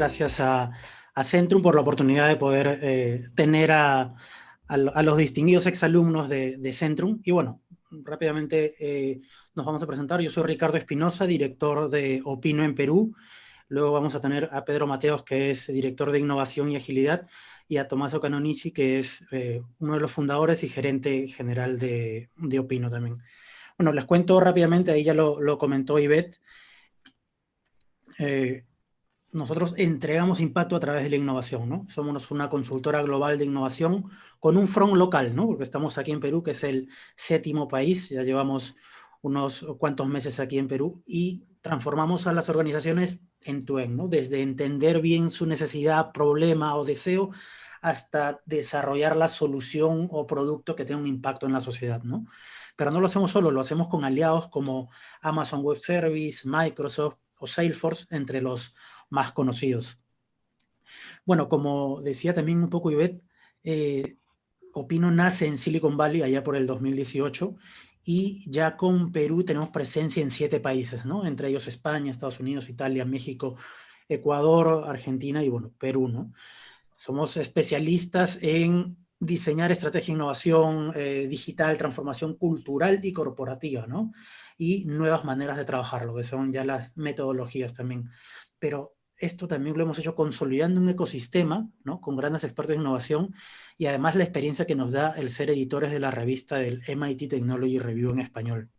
gracias a Centrum por la oportunidad de poder tener a los distinguidos exalumnos de Centrum. Y bueno, rápidamente nos vamos a presentar. Yo soy Ricardo Espinosa, director de Opino en Perú. Luego vamos a tener a Pedro Mateos, que es director de Innovación y Agilidad, y a Tommaso Canonici, que es uno de los fundadores y gerente general de Opino también. Bueno, les cuento rápidamente, ahí ya lo comentó Ivette. Nosotros entregamos impacto a través de la innovación, ¿no? Somos una consultora global de innovación con un front local, ¿no? Porque estamos aquí en Perú, que es el 7º país, ya llevamos unos cuantos meses aquí en Perú, y transformamos a las organizaciones end-to-end, ¿no? Desde entender bien su necesidad, problema o deseo, hasta desarrollar la solución o producto que tenga un impacto en la sociedad, ¿no? Pero no lo hacemos solo, lo hacemos con aliados como Amazon Web Service, Microsoft o Salesforce, entre los más conocidos. Bueno, como decía también un poco Ivette, Opino nace en Silicon Valley allá por el 2018 y ya con Perú tenemos presencia en 7 países, ¿no? Entre ellos España, Estados Unidos, Italia, México, Ecuador, Argentina y bueno, Perú, ¿no? Somos especialistas en diseñar estrategia de innovación digital, transformación cultural y corporativa, ¿no? Y nuevas maneras de trabajar, lo que son ya las metodologías también. Pero esto también lo hemos hecho consolidando un ecosistema, ¿no? Con grandes expertos en innovación y además la experiencia que nos da el ser editores de la revista del MIT Technology Review en español.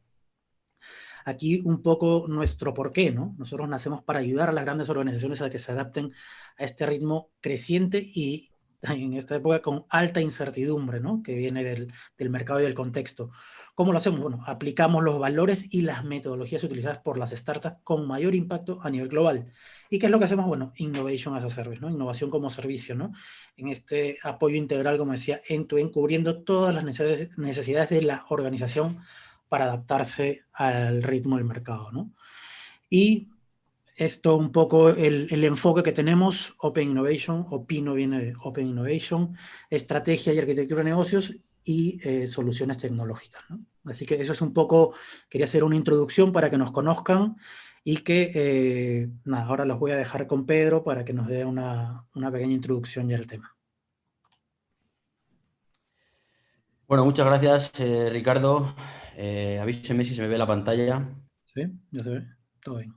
Aquí un poco nuestro porqué, ¿no? Nosotros nacemos para ayudar a las grandes organizaciones a que se adapten a este ritmo creciente y en esta época con alta incertidumbre, ¿no? Que viene del mercado y del contexto. ¿Cómo lo hacemos? Bueno, aplicamos los valores y las metodologías utilizadas por las startups con mayor impacto a nivel global. ¿Y qué es lo que hacemos? Bueno, Innovation as a Service, ¿no? Innovación como servicio, ¿no? En este apoyo integral, como decía, end-to-end, cubriendo todas las necesidades de la organización para adaptarse al ritmo del mercado, ¿no? Y esto un poco el enfoque que tenemos, Open Innovation, Opino viene de Open Innovation, estrategia y arquitectura de negocios y soluciones tecnológicas, ¿no? Así que eso es un poco, quería hacer una introducción para que nos conozcan y que, nada, ahora los voy a dejar con Pedro para que nos dé una pequeña introducción ya al tema. Bueno, muchas gracias, Ricardo. Avíseme si se me ve la pantalla. ¿Sí? ¿Ya se ve? Todo bien.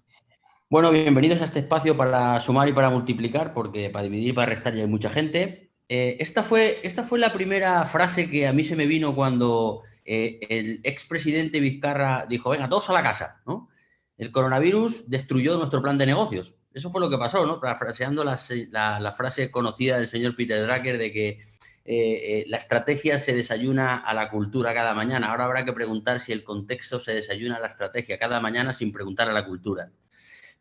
Bueno, bienvenidos a este espacio para sumar y para multiplicar, porque para dividir y para restar ya hay mucha gente. Esta fue la primera frase que a mí se me vino cuando el expresidente Vizcarra dijo, venga, todos a la casa, ¿no? El coronavirus destruyó nuestro plan de negocios. Eso fue lo que pasó, ¿no? Parafraseando la frase conocida del señor Peter Drucker de que la estrategia se desayuna a la cultura cada mañana. Ahora habrá que preguntar si el contexto se desayuna a la estrategia cada mañana sin preguntar a la cultura.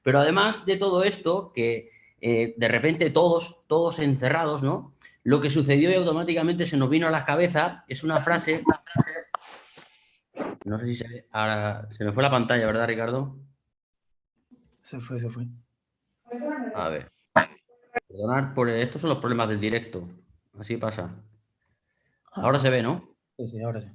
Pero además de todo esto, que de repente todos encerrados, ¿no? Lo que sucedió y automáticamente se nos vino a la cabeza es una frase. No sé si se ve. Ahora se me fue la pantalla, ¿verdad, Ricardo? Se fue, se fue. A ver. Perdonad por estos son los problemas del directo. Así pasa. Ahora se ve, ¿no? Sí, sí, ahora sí.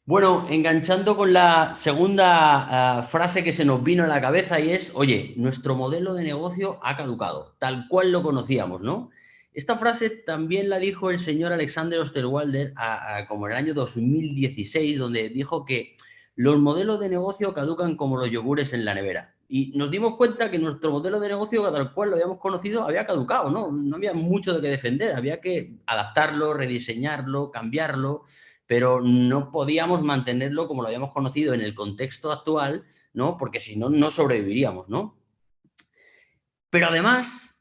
Bueno, enganchando con la segunda frase que se nos vino a la cabeza y es, oye, nuestro modelo de negocio ha caducado, tal cual lo conocíamos, ¿no? Esta frase también la dijo el señor Alexander Osterwalder como en el año 2016, donde dijo que los modelos de negocio caducan como los yogures en la nevera. Y nos dimos cuenta que nuestro modelo de negocio, tal cual lo habíamos conocido, había caducado, ¿no? No había mucho de qué defender, había que adaptarlo, rediseñarlo, cambiarlo, pero no podíamos mantenerlo como lo habíamos conocido en el contexto actual, ¿no? Porque si no, no sobreviviríamos, ¿no? Pero además,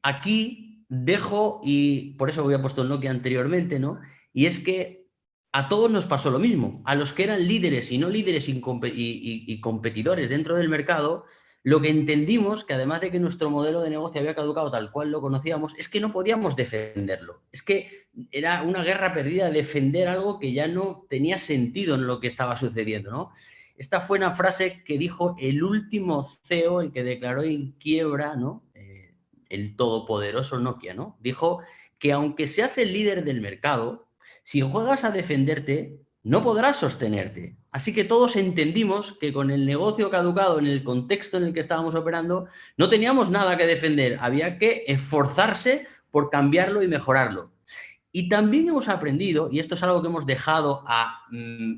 aquí dejo, y por eso había puesto el Nokia anteriormente, ¿no? Y es que a todos nos pasó lo mismo. A los que eran líderes y no líderes y competidores dentro del mercado, lo que entendimos, que además de que nuestro modelo de negocio había caducado tal cual lo conocíamos, es que no podíamos defenderlo. Es que era una guerra perdida defender algo que ya no tenía sentido en lo que estaba sucediendo, ¿no? Esta fue una frase que dijo el último CEO, el que declaró en quiebra, ¿no? El todopoderoso Nokia, ¿no? Dijo que aunque seas el líder del mercado, si juegas a defenderte, no podrás sostenerte. Así que todos entendimos que con el negocio caducado, en el contexto en el que estábamos operando, no teníamos nada que defender, había que esforzarse por cambiarlo y mejorarlo. Y también hemos aprendido, y esto es algo que hemos dejado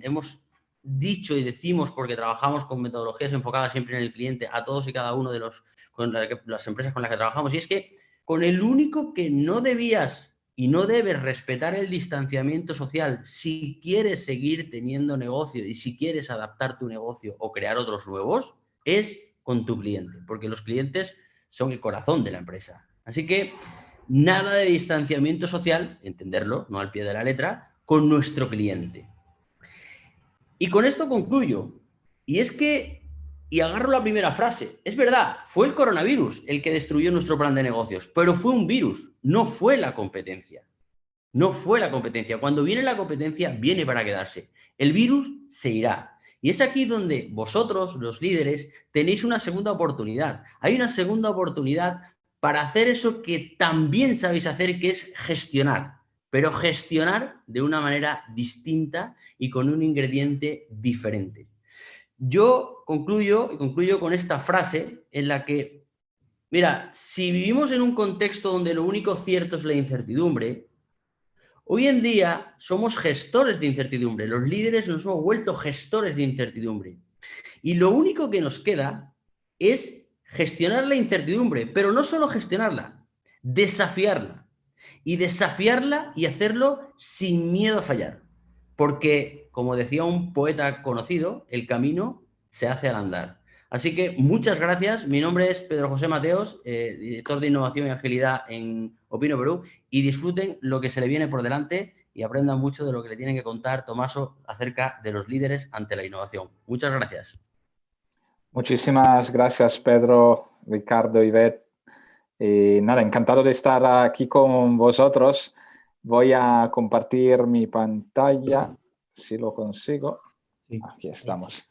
hemos dicho y decimos porque trabajamos con metodologías enfocadas siempre en el cliente a todos y cada uno de las empresas con las que trabajamos, y es que con el único que no debías y no debes respetar el distanciamiento social si quieres seguir teniendo negocio y si quieres adaptar tu negocio o crear otros nuevos, es con tu cliente, porque los clientes son el corazón de la empresa. Así que nada de distanciamiento social, entenderlo, no al pie de la letra, con nuestro cliente. Y con esto concluyo. Y es que, y agarro la primera frase, es verdad, fue el coronavirus el que destruyó nuestro plan de negocios, pero fue un virus, no fue la competencia. No fue la competencia. Cuando viene la competencia, viene para quedarse. El virus se irá. Y es aquí donde vosotros, los líderes, tenéis una segunda oportunidad. Hay una segunda oportunidad para hacer eso que también sabéis hacer, que es gestionar. Pero gestionar de una manera distinta y con un ingrediente diferente. Yo concluyo con esta frase en la que, mira, si vivimos en un contexto donde lo único cierto es la incertidumbre, hoy en día somos gestores de incertidumbre, los líderes nos hemos vuelto gestores de incertidumbre. Y lo único que nos queda es gestionar la incertidumbre, pero no solo gestionarla, desafiarla. Y desafiarla y hacerlo sin miedo a fallar. Porque, como decía un poeta conocido, el camino se hace al andar. Así que muchas gracias. Mi nombre es Pedro José Mateos, director de Innovación y Agilidad en Opino Perú, y disfruten lo que se le viene por delante y aprendan mucho de lo que le tienen que contar Tomaso acerca de los líderes ante la innovación. Muchas gracias. Muchísimas gracias, Pedro, Ricardo, Ivette. Nada, encantado de estar aquí con vosotros. Voy a compartir mi pantalla, si lo consigo. Sí. Aquí estamos.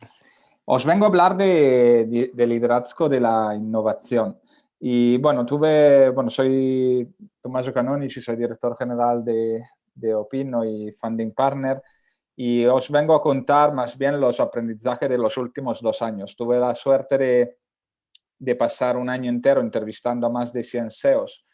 Os vengo a hablar de liderazgo de la innovación. Y bueno, soy Tommaso Canonici, soy director general de Opino y Funding Partner. Y os vengo a contar más bien los aprendizajes de los últimos 2 años. Tuve la suerte de pasar un año entero entrevistando a más de 100 CEOs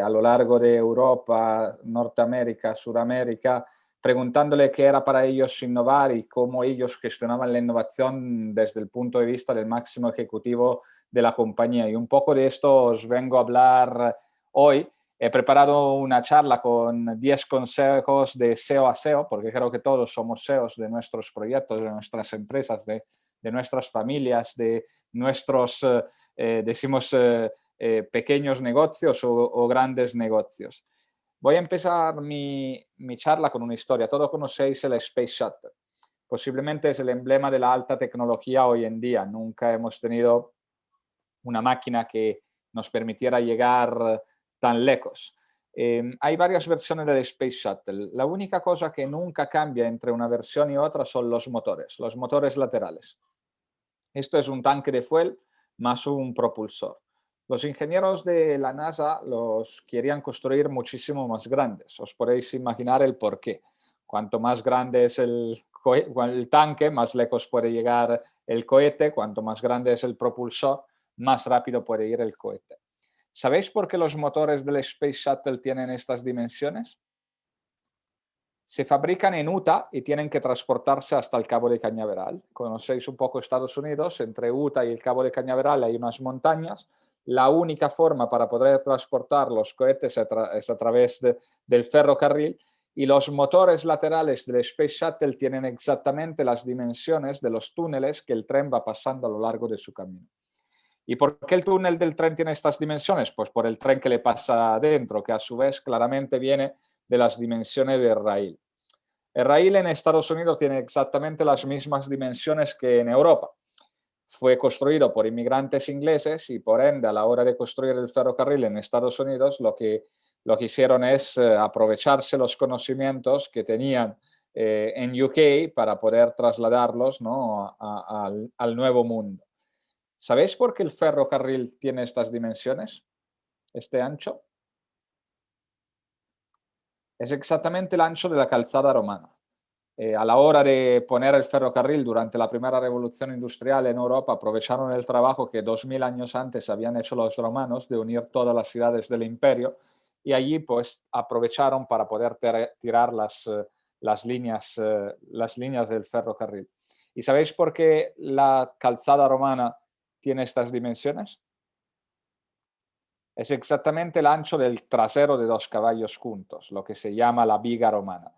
a lo largo de Europa, Norteamérica, Suramérica, preguntándole qué era para ellos innovar y cómo ellos gestionaban la innovación desde el punto de vista del máximo ejecutivo de la compañía. Y un poco de esto os vengo a hablar hoy. He preparado una charla con 10 consejos de SEO a SEO, porque creo que todos somos SEOs de nuestros proyectos, de nuestras empresas, de nuestras familias, de nuestros, pequeños negocios o grandes negocios. Voy a empezar mi charla con una historia. Todos conocéis el Space Shuttle. Posiblemente es el emblema de la alta tecnología hoy en día. Nunca hemos tenido una máquina que nos permitiera llegar tan lejos. Hay varias versiones del Space Shuttle. La única cosa que nunca cambia entre una versión y otra son los motores laterales. Esto es un tanque de fuel más un propulsor. Los ingenieros de la NASA los querían construir muchísimo más grandes. Os podéis imaginar el porqué. Cuanto más grande es el tanque, más lejos puede llegar el cohete. Cuanto más grande es el propulsor, más rápido puede ir el cohete. ¿Sabéis por qué los motores del Space Shuttle tienen estas dimensiones? Se fabrican en Utah y tienen que transportarse hasta el Cabo de Cañaveral. Conocéis un poco Estados Unidos, entre Utah y el Cabo de Cañaveral hay unas montañas. La única forma para poder transportar los cohetes es a través del ferrocarril, y los motores laterales del Space Shuttle tienen exactamente las dimensiones de los túneles que el tren va pasando a lo largo de su camino. ¿Y por qué el túnel del tren tiene estas dimensiones? Pues por el tren que le pasa adentro, que a su vez claramente viene de las dimensiones del raíl. El raíl en Estados Unidos tiene exactamente las mismas dimensiones que en Europa. Fue construido por inmigrantes ingleses y por ende a la hora de construir el ferrocarril en Estados Unidos lo que hicieron es aprovecharse los conocimientos que tenían en UK para poder trasladarlos, ¿no?, al nuevo mundo. ¿Sabéis por qué el ferrocarril tiene estas dimensiones? Este ancho. Es exactamente el ancho de la calzada romana. a la hora de poner el ferrocarril durante la primera revolución industrial en Europa, aprovecharon el trabajo que 2000 años antes habían hecho los romanos de unir todas las ciudades del imperio, y allí pues aprovecharon para poder tirar las líneas del ferrocarril. ¿Y sabéis por qué la calzada romana tiene estas dimensiones? Es exactamente el ancho del trasero de 2 caballos juntos, lo que se llama la viga romana.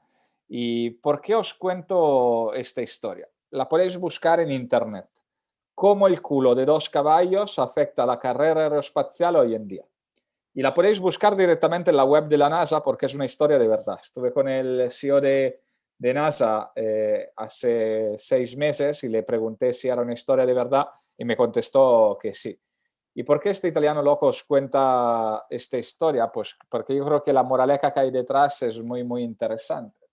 ¿Y por qué os cuento esta historia? La podéis buscar en internet. Cómo el culo de 2 caballos afecta a la carrera aeroespacial hoy en día. Y la podéis buscar directamente en la web de la NASA porque es una historia de verdad. Estuve con el CEO de NASA hace 6 meses y le pregunté si era una historia de verdad y me contestó que sí. ¿Y por qué este italiano loco os cuenta esta historia? Pues porque yo creo que la moraleja que hay detrás es muy, muy interesante.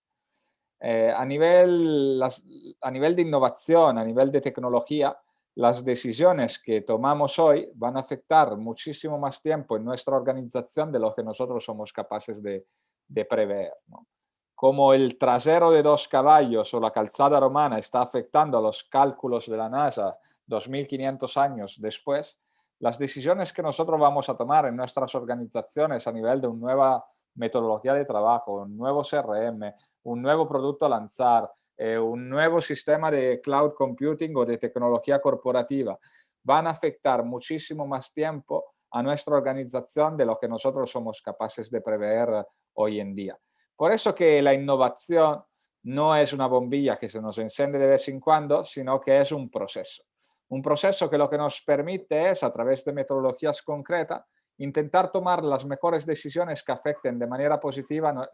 A nivel de innovación, a nivel de tecnología, las decisiones que tomamos hoy van a afectar muchísimo más tiempo en nuestra organización de lo que nosotros somos capaces de prever, ¿no? Como el trasero de 2 caballos o la calzada romana está afectando a los cálculos de la NASA 2500 años después, las decisiones que nosotros vamos a tomar en nuestras organizaciones a nivel de una nueva metodología de trabajo, un nuevo CRM, un nuevo producto a lanzar, un nuevo sistema de cloud computing o de tecnología corporativa, van a afectar muchísimo más tiempo a nuestra organización de lo que nosotros somos capaces de prever hoy en día. Por eso que la innovación no es una bombilla que se nos enciende de vez en cuando, sino que es un proceso. Un proceso que lo que nos permite es, a través de metodologías concretas, intentar tomar las mejores decisiones que afecten de manera positiva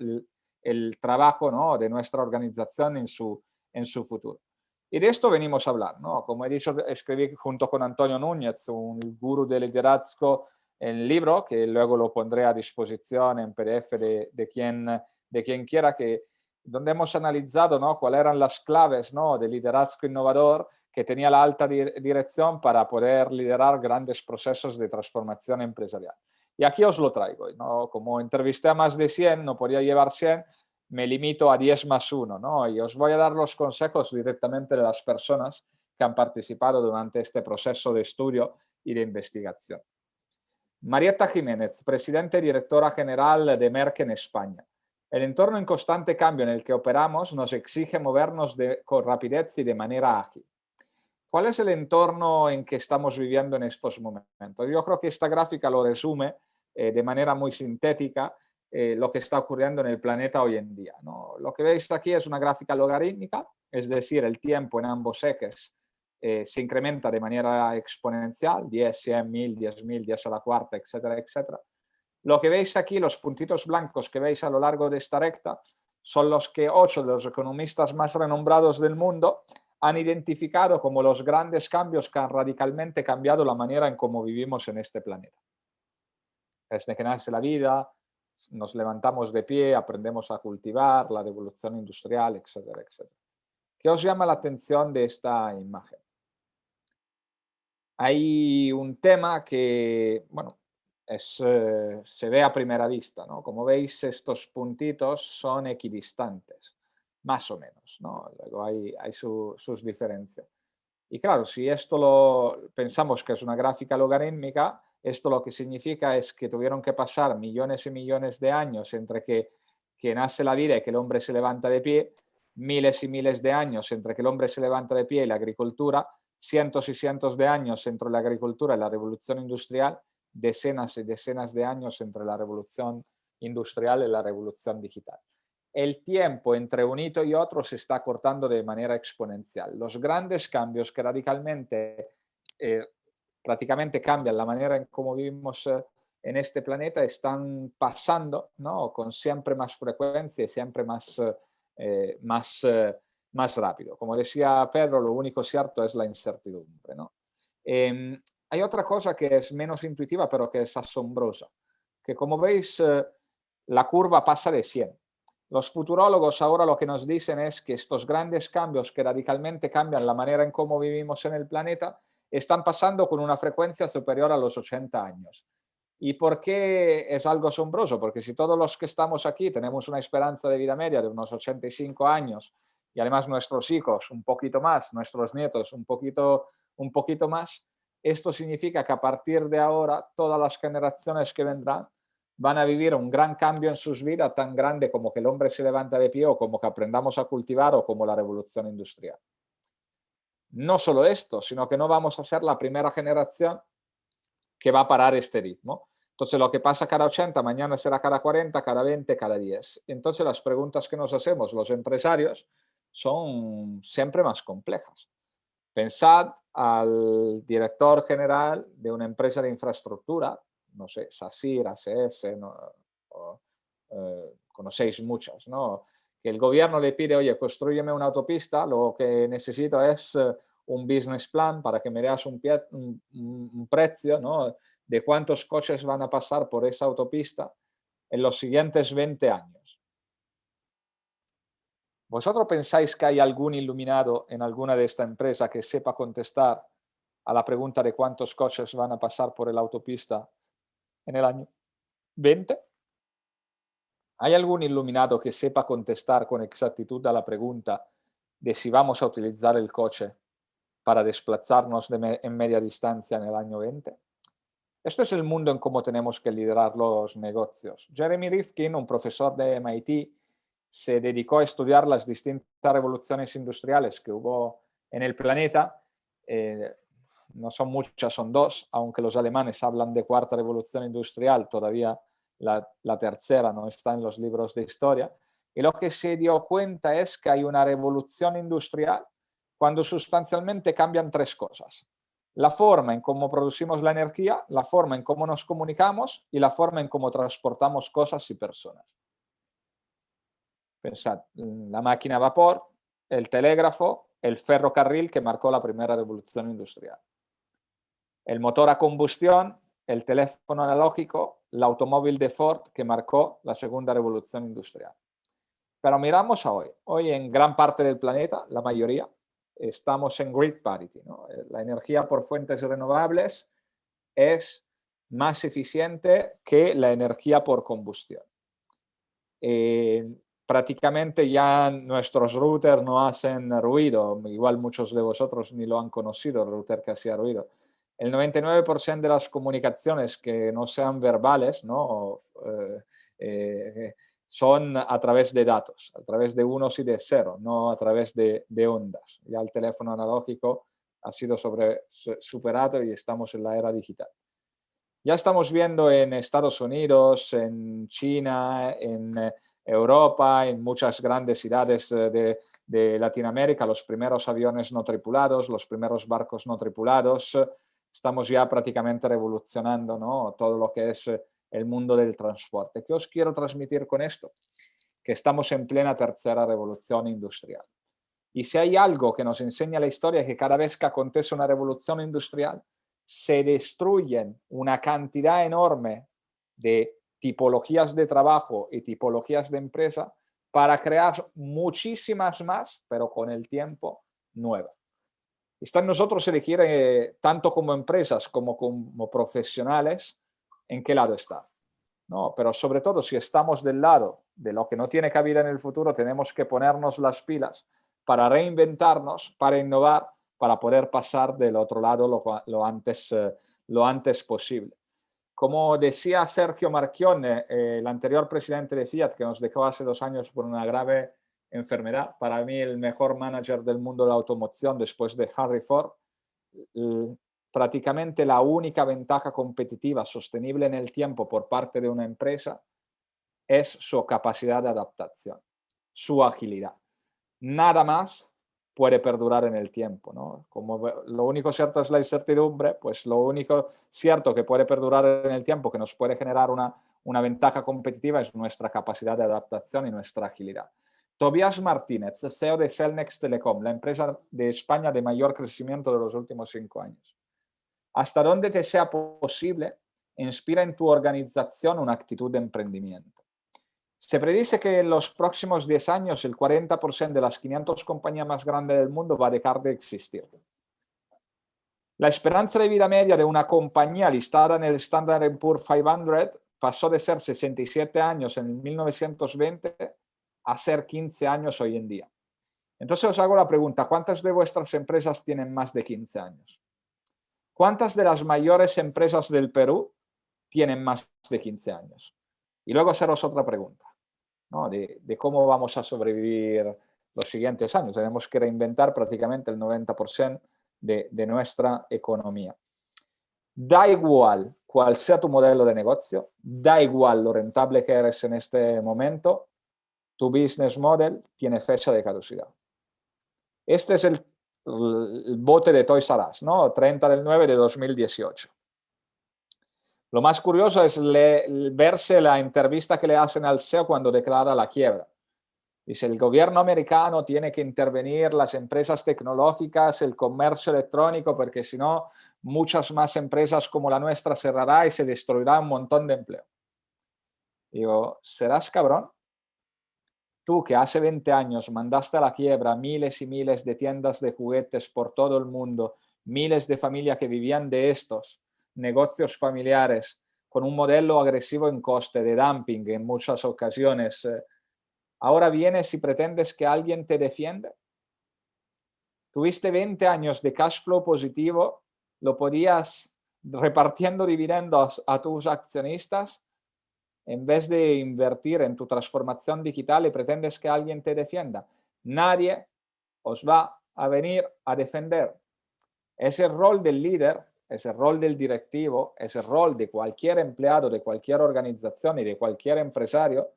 el trabajo, ¿no?, de nuestra organización en su futuro. Y de esto venimos a hablar, ¿no? Como he dicho, escribí junto con Antonio Núñez, un gurú de liderazgo, el libro, que luego lo pondré a disposición en PDF de quien quiera, donde hemos analizado, ¿no?, cuáles eran las claves, ¿no?, de liderazgo innovador que tenía la alta dirección para poder liderar grandes procesos de transformación empresarial. Y aquí os lo traigo, ¿no? Como entrevisté a más de 100, no podía llevar 100, me limito a 10 más 1, ¿no? Y os voy a dar los consejos directamente de las personas que han participado durante este proceso de estudio y de investigación. Marietta Jiménez, presidenta y directora general de Merck en España. El entorno en constante cambio en el que operamos nos exige movernos con rapidez y de manera ágil. ¿Cuál es el entorno en que estamos viviendo en estos momentos? Yo creo que esta gráfica lo resume de manera muy sintética lo que está ocurriendo en el planeta hoy en día, ¿no? Lo que veis aquí es una gráfica logarítmica, es decir, el tiempo en ambos ejes se incrementa de manera exponencial, 10, 100, 1000, 10.000, 10 a la cuarta, etcétera, etcétera. Lo que veis aquí, los puntitos blancos que veis a lo largo de esta recta, son los que 8 de los economistas más renombrados del mundo han identificado como los grandes cambios que han radicalmente cambiado la manera en cómo vivimos en este planeta. Desde que nace la vida, nos levantamos de pie, aprendemos a cultivar, la revolución industrial, etcétera, etcétera. ¿Qué os llama la atención de esta imagen? Hay un tema que, bueno, se ve a primera vista, ¿no? Como veis, estos puntitos son equidistantes, más o menos, ¿no? Luego hay sus diferencias. Y claro, si esto lo pensamos que es una gráfica logarítmica, esto lo que significa es que tuvieron que pasar millones y millones de años entre que nace la vida y que el hombre se levanta de pie, miles y miles de años entre que el hombre se levanta de pie y la agricultura, cientos y cientos de años entre la agricultura y la revolución industrial, decenas y decenas de años entre la revolución industrial y la revolución digital. El tiempo entre un hito y otro se está cortando de manera exponencial. Los grandes cambios que radicalmente, prácticamente cambian la manera en cómo vivimos en este planeta están pasando, ¿no?, con siempre más frecuencia y siempre más rápido. Como decía Pedro, lo único cierto es la incertidumbre, ¿no? Hay otra cosa que es menos intuitiva, pero que es asombrosa, que como veis, la curva pasa de 100. Los futurólogos ahora lo que nos dicen es que estos grandes cambios que radicalmente cambian la manera en cómo vivimos en el planeta están pasando con una frecuencia superior a los 80 años. ¿Y por qué es algo asombroso? Porque si todos los que estamos aquí tenemos una esperanza de vida media de unos 85 años y además nuestros hijos un poquito más, nuestros nietos un poquito más, esto significa que a partir de ahora todas las generaciones que vendrán van a vivir un gran cambio en sus vidas, tan grande como que el hombre se levanta de pie o como que aprendamos a cultivar o como la revolución industrial. No solo esto, sino que no vamos a ser la primera generación que va a parar este ritmo. Entonces, lo que pasa cada 80, mañana será cada 40, cada 20, cada 10. Entonces, las preguntas que nos hacemos los empresarios son siempre más complejas. Pensad al director general de una empresa de infraestructura, no sé, SACIR, ACS, conocéis muchas, ¿no? Que el gobierno le pide, oye, construyeme una autopista, lo que necesito es un business plan para que me des un precio, ¿no? De cuántos coches van a pasar por esa autopista en los siguientes 20 años. ¿Vosotros pensáis que hay algún iluminado en alguna de esta empresa que sepa contestar a la pregunta de cuántos coches van a pasar por la autopista en el año 20? ¿Hay algún iluminado que sepa contestar con exactitud a la pregunta de si vamos a utilizar el coche para desplazarnos en media distancia en el año 20? Este es el mundo en cómo tenemos que liderar los negocios. Jeremy Rifkin, un profesor de MIT, se dedicó a estudiar las distintas revoluciones industriales que hubo en el planeta. No son muchas, son dos, aunque los alemanes hablan de cuarta revolución industrial, todavía la tercera no está en los libros de historia. Y lo que se dio cuenta es que hay una revolución industrial cuando sustancialmente cambian tres cosas: la forma en cómo producimos la energía, la forma en cómo nos comunicamos y la forma en cómo transportamos cosas y personas. Pensad, la máquina a vapor, el telégrafo, el ferrocarril que marcó la primera revolución industrial. El motor a combustión, el teléfono analógico, el automóvil de Ford que marcó la segunda revolución industrial. Pero miramos a hoy. Hoy en gran parte del planeta, la mayoría, estamos en grid parity, ¿no? La energía por fuentes renovables es más eficiente que la energía por combustión. Prácticamente ya nuestros routers no hacen ruido, igual muchos de vosotros ni lo han conocido, el router que hacía ruido. El 99% de las comunicaciones que no sean verbales, ¿no? Son a través de datos, a través de unos y de cero, no a través de ondas. Ya el teléfono analógico ha sido superado y estamos en la era digital. Ya estamos viendo en Estados Unidos, en China, en Europa, en muchas grandes ciudades de Latinoamérica, los primeros aviones no tripulados, los primeros barcos no tripulados. Estamos ya prácticamente revolucionando, ¿no? Todo lo que es el mundo del transporte. ¿Qué os quiero transmitir con esto? Que estamos en plena tercera revolución industrial. Y si hay algo que nos enseña la historia es que cada vez que acontece una revolución industrial, se destruyen una cantidad enorme de tipologías de trabajo y tipologías de empresa para crear muchísimas más, pero con el tiempo, nuevas. Está en nosotros elegir, tanto como empresas como profesionales, en qué lado está. No, pero sobre todo, si estamos del lado de lo que no tiene cabida en el futuro, tenemos que ponernos las pilas para reinventarnos, para innovar, para poder pasar del otro lado lo antes posible. Como decía Sergio Marchionne, el anterior presidente de Fiat, que nos dejó hace 2 años por una grave enfermedad, para mí el mejor manager del mundo de la automoción después de Henry Ford, prácticamente la única ventaja competitiva sostenible en el tiempo por parte de una empresa es su capacidad de adaptación, su agilidad. Nada más puede perdurar en el tiempo, ¿no? Como lo único cierto es la incertidumbre, pues lo único cierto que puede perdurar en el tiempo, que nos puede generar una ventaja competitiva, es nuestra capacidad de adaptación y nuestra agilidad. Tobias Martínez, CEO de Cellnex Telecom, la empresa de España de mayor crecimiento de los últimos 5 años. Hasta donde te sea posible, inspira en tu organización una actitud de emprendimiento. Se predice que en los próximos 10 años el 40% de las 500 compañías más grandes del mundo va a dejar de existir. La esperanza de vida media de una compañía listada en el Standard & Poor's 500 pasó de ser 67 años en 1920 a ser 15 años hoy en día. Entonces os hago la pregunta, ¿cuántas de vuestras empresas tienen más de 15 años? ¿Cuántas de las mayores empresas del Perú tienen más de 15 años? Y luego haceros otra pregunta, ¿no? de cómo vamos a sobrevivir los siguientes años. Tenemos que reinventar prácticamente el 90% de nuestra economía. Da igual cuál sea tu modelo de negocio, da igual lo rentable que eres en este momento, tu business model tiene fecha de caducidad. Este es el bote de Toys R Us, ¿no? 30/9/2018. Lo más curioso es verse la entrevista que le hacen al CEO cuando declara la quiebra. Dice, el gobierno americano tiene que intervenir, las empresas tecnológicas, el comercio electrónico, porque si no, muchas más empresas como la nuestra cerrará y se destruirá un montón de empleo. Digo, ¿serás cabrón? Tú que hace 20 años mandaste a la quiebra miles y miles de tiendas de juguetes por todo el mundo, miles de familias que vivían de estos negocios familiares con un modelo agresivo en coste, de dumping en muchas ocasiones, ahora vienes y pretendes que alguien te defiende. Tuviste 20 años de cash flow positivo, lo podías repartiendo dividendos a tus accionistas en vez de invertir en tu transformación digital y pretendes que alguien te defienda. Nadie os va a venir a defender. Es el rol del líder, es el rol del directivo, es el rol de cualquier empleado, de cualquier organización y de cualquier empresario,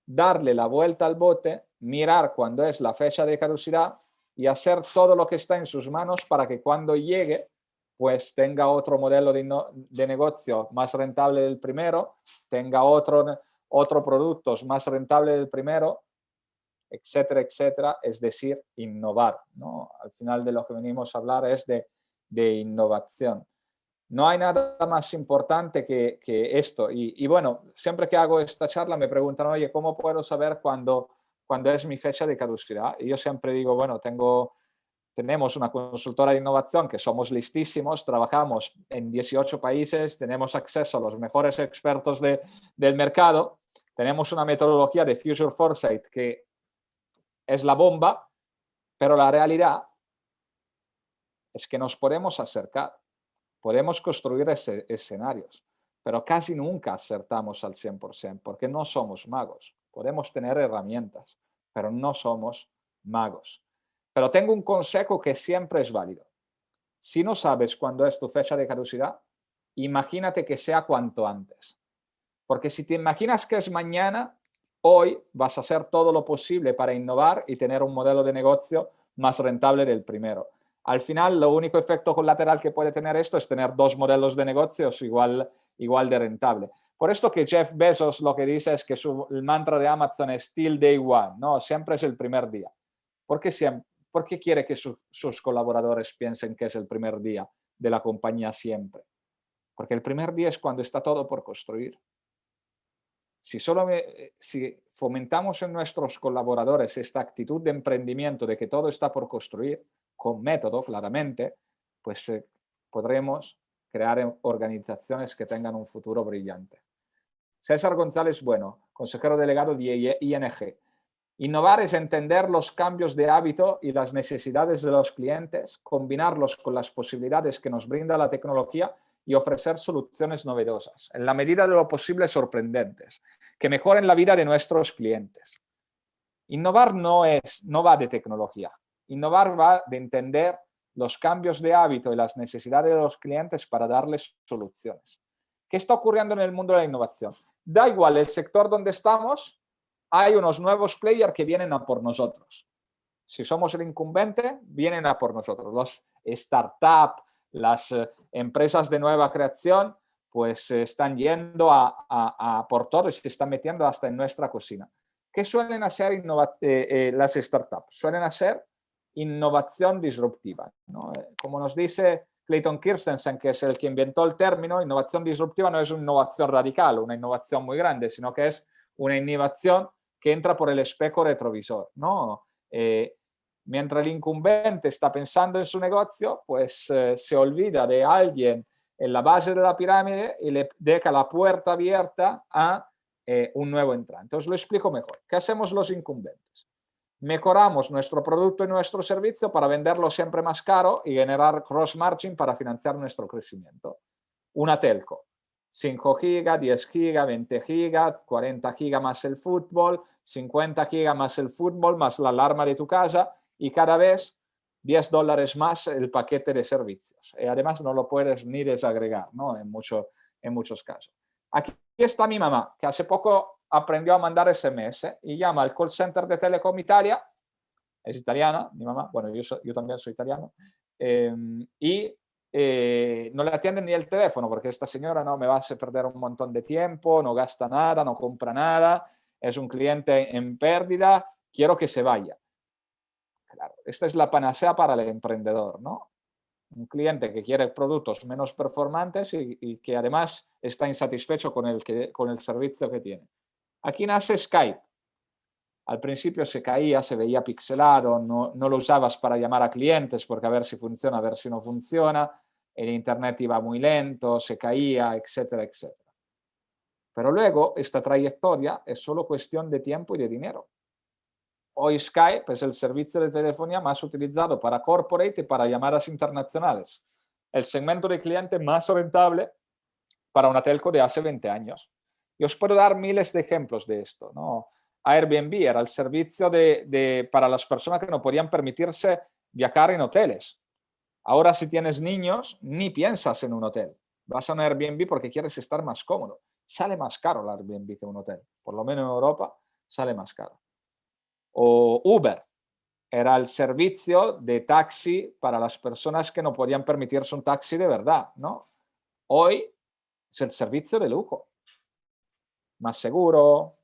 darle la vuelta al bote, mirar cuándo es la fecha de caducidad y hacer todo lo que está en sus manos para que cuando llegue pues tenga otro modelo de negocio más rentable del primero, tenga otro producto más rentable del primero, etcétera, etcétera. Es decir, innovar, ¿no? Al final de lo que venimos a hablar es de innovación. No hay nada más importante que esto. Y bueno, siempre que hago esta charla me preguntan, oye, ¿cómo puedo saber cuándo es mi fecha de caducidad? Y yo siempre digo, bueno, tenemos una consultora de innovación que somos listísimos, trabajamos en 18 países, tenemos acceso a los mejores expertos del mercado, tenemos una metodología de Future Foresight que es la bomba, pero la realidad es que nos podemos acercar, podemos construir escenarios, pero casi nunca acertamos al 100% porque no somos magos. Podemos tener herramientas, pero no somos magos. Pero tengo un consejo que siempre es válido. Si no sabes cuándo es tu fecha de caducidad, imagínate que sea cuanto antes. Porque si te imaginas que es mañana, hoy vas a hacer todo lo posible para innovar y tener un modelo de negocio más rentable del primero. Al final, lo único efecto colateral que puede tener esto es tener dos modelos de negocios igual de rentable. Por esto que Jeff Bezos lo que dice es que el mantra de Amazon es still day one, ¿no? Siempre es el primer día. ¿Por qué quiere que sus colaboradores piensen que es el primer día de la compañía siempre? Porque el primer día es cuando está todo por construir. Si fomentamos en nuestros colaboradores esta actitud de emprendimiento, de que todo está por construir, con método claramente, pues podremos crear organizaciones que tengan un futuro brillante. César González Bueno, consejero delegado de ING. Innovar es entender los cambios de hábito y las necesidades de los clientes, combinarlos con las posibilidades que nos brinda la tecnología y ofrecer soluciones novedosas, en la medida de lo posible sorprendentes, que mejoren la vida de nuestros clientes. Innovar no va de tecnología. Innovar va de entender los cambios de hábito y las necesidades de los clientes para darles soluciones. ¿Qué está ocurriendo en el mundo de la innovación? Da igual el sector donde estamos, hay unos nuevos players que vienen a por nosotros. Si somos el incumbente, vienen a por nosotros. Los startups, las empresas de nueva creación, pues están yendo a por todo y se están metiendo hasta en nuestra cocina. ¿Qué suelen hacer las startups? Suelen hacer innovación disruptiva, ¿no? Como nos dice Clayton Christensen, que es el que inventó el término, innovación disruptiva no es una innovación radical, una innovación muy grande, sino que es una innovación que entra por el espejo retrovisor, ¿no? Mientras el incumbente está pensando en su negocio, pues se olvida de alguien en la base de la pirámide y le deja la puerta abierta a un nuevo entrante. Os lo explico mejor. ¿Qué hacemos los incumbentes? mejoramos nuestro producto y nuestro servicio para venderlo siempre más caro y generar cross margin para financiar nuestro crecimiento. Una telco, 5 gigas, 10 gigas, 20 gigas, 40 gigas más el fútbol, 50 gigas más el fútbol, más la alarma de tu casa, y cada vez $10 más el paquete de servicios. Y además no lo puedes ni desagregar, ¿no? En muchos casos. Aquí está mi mamá, que hace poco aprendió a mandar SMS y llama al call center de Telecom Italia. Es italiana, mi mamá, bueno, yo también soy italiano, y no le atienden ni el teléfono porque esta señora no me va a hacer perder un montón de tiempo, no gasta nada, no compra nada, es un cliente en pérdida, quiero que se vaya. Claro, esta es la panacea para el emprendedor, ¿no? Un cliente que quiere productos menos performantes y que además está insatisfecho con el servicio que tiene. Aquí nace Skype. Al principio se caía, se veía pixelado, no lo usabas para llamar a clientes porque a ver si funciona, a ver si no funciona, el internet iba muy lento, se caía, etcétera, etcétera. Pero luego esta trayectoria es solo cuestión de tiempo y de dinero. Hoy Skype es el servicio de telefonía más utilizado para corporate y para llamadas internacionales. El segmento de cliente más rentable para una telco de hace 20 años. Y os puedo dar miles de ejemplos de esto, ¿no? Airbnb era el servicio para las personas que no podían permitirse viajar en hoteles. Ahora si tienes niños, ni piensas en un hotel. Vas a un Airbnb porque quieres estar más cómodo. Sale más caro el Airbnb que un hotel. Por lo menos en Europa sale más caro. O Uber era el servicio de taxi para las personas que no podían permitirse un taxi de verdad, ¿no? Hoy es el servicio de lujo. Más seguro,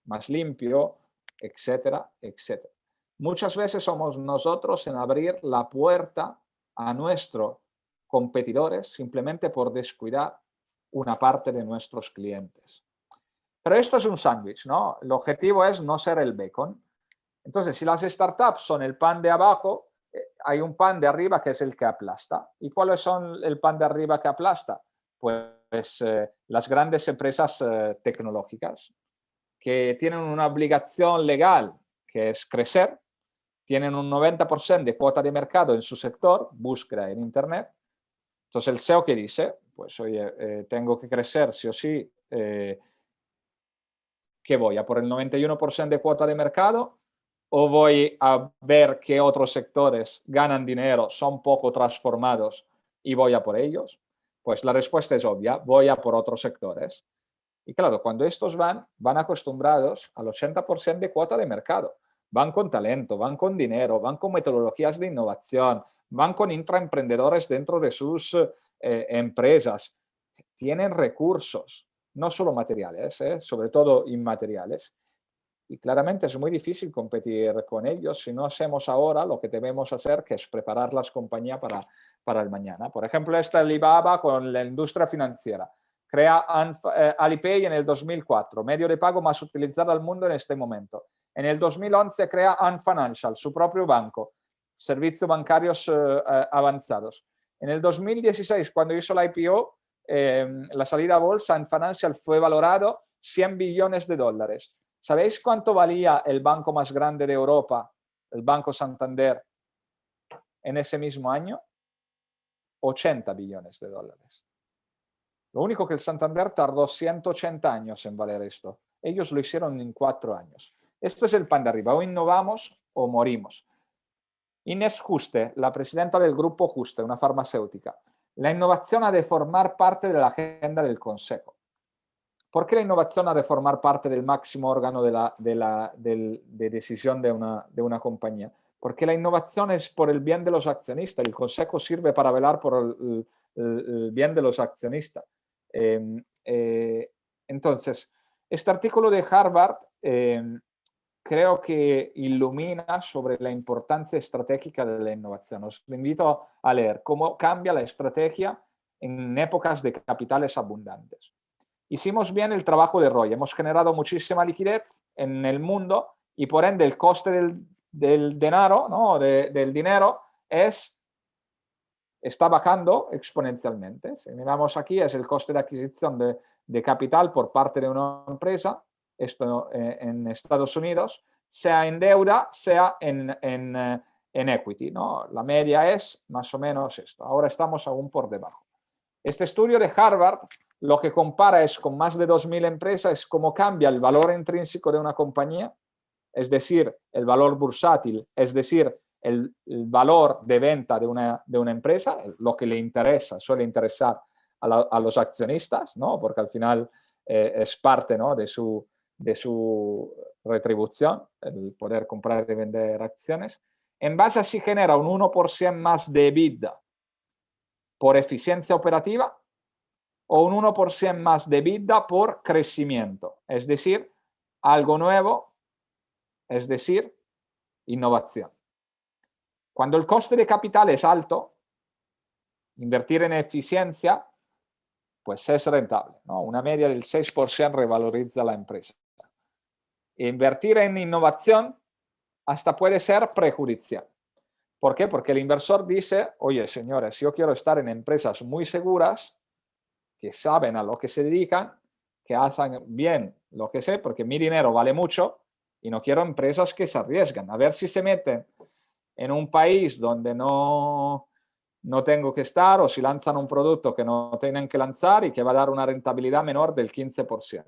más limpio, etcétera, etcétera. Muchas veces somos nosotros en abrir la puerta a nuestros competidores simplemente por descuidar una parte de nuestros clientes. Pero esto es un sándwich, ¿no? El objetivo es no ser el bacon. Entonces, si las startups son el pan de abajo, hay un pan de arriba que es el que aplasta. ¿Y cuáles son el pan de arriba que aplasta? Pues las grandes empresas tecnológicas que tienen una obligación legal que es crecer, tienen un 90% de cuota de mercado en su sector, búsqueda en Internet. Entonces el SEO que dice, pues oye, tengo que crecer sí o sí, ¿qué voy? ¿A por el 91% de cuota de mercado? ¿O voy a ver qué otros sectores ganan dinero, son poco transformados y voy a por ellos? Pues la respuesta es obvia, voy a por otros sectores. Y claro, cuando estos van acostumbrados al 80% de cuota de mercado. Van con talento, van con dinero, van con metodologías de innovación, van con intraemprendedores dentro de sus empresas. Tienen recursos, no solo materiales, sobre todo inmateriales. Y claramente es muy difícil competir con ellos si no hacemos ahora lo que debemos hacer, que es preparar las compañías para el mañana. Por ejemplo, esta Alibaba con la industria financiera. Crea Alipay en el 2004, medio de pago más utilizado al mundo en este momento. En el 2011 crea Ant Financial, su propio banco, servicios bancarios avanzados. En el 2016, cuando hizo la IPO, la salida a bolsa, Ant Financial fue valorado $100 billones. ¿Sabéis cuánto valía el banco más grande de Europa, el Banco Santander, en ese mismo año? $80 billones. Lo único que el Santander tardó 180 años en valer esto. Ellos lo hicieron en 4 años. Esto es el pan de arriba. O innovamos o morimos. Inés Juste, la presidenta del Grupo Juste, una farmacéutica. La innovación ha de formar parte de la agenda del Consejo. ¿Por qué la innovación ha de formar parte del máximo órgano de decisión de una compañía? Porque la innovación es por el bien de los accionistas. El Consejo sirve para velar por el bien de los accionistas. Entonces, este artículo de Harvard creo que ilumina sobre la importancia estratégica de la innovación. Os invito a leer cómo cambia la estrategia en épocas de capitales abundantes. Hicimos bien el trabajo de ROI, hemos generado muchísima liquidez en el mundo y por ende el coste del dinero, ¿no? del dinero está bajando exponencialmente. Si miramos aquí es el coste de adquisición de capital por parte de una empresa, esto en Estados Unidos, sea en deuda, sea en equity, ¿no? La media es más o menos esto. Ahora estamos aún por debajo. Este estudio de Harvard lo que compara es con más de 2.000 empresas, cómo cambia el valor intrínseco de una compañía, es decir, el valor bursátil, es decir, el valor de venta de una empresa, lo que le interesa, suele interesar a los accionistas, ¿no? Porque al final es parte, ¿no? de su retribución, el poder comprar y vender acciones. En base a si genera un 1% más de EBITDA por eficiencia operativa o un 1% más de EBITDA por crecimiento, es decir, algo nuevo, es decir, innovación. Cuando el coste de capital es alto, invertir en eficiencia, pues es rentable, ¿no? Una media del 6% revaloriza la empresa. Invertir en innovación hasta puede ser perjudicial. ¿Por qué? Porque el inversor dice, oye, señores, yo quiero estar en empresas muy seguras, que saben a lo que se dedican, que hacen bien lo que sé, porque mi dinero vale mucho y no quiero empresas que se arriesgan. A ver si se meten en un país donde no tengo que estar o si lanzan un producto que no tienen que lanzar y que va a dar una rentabilidad menor del 15%.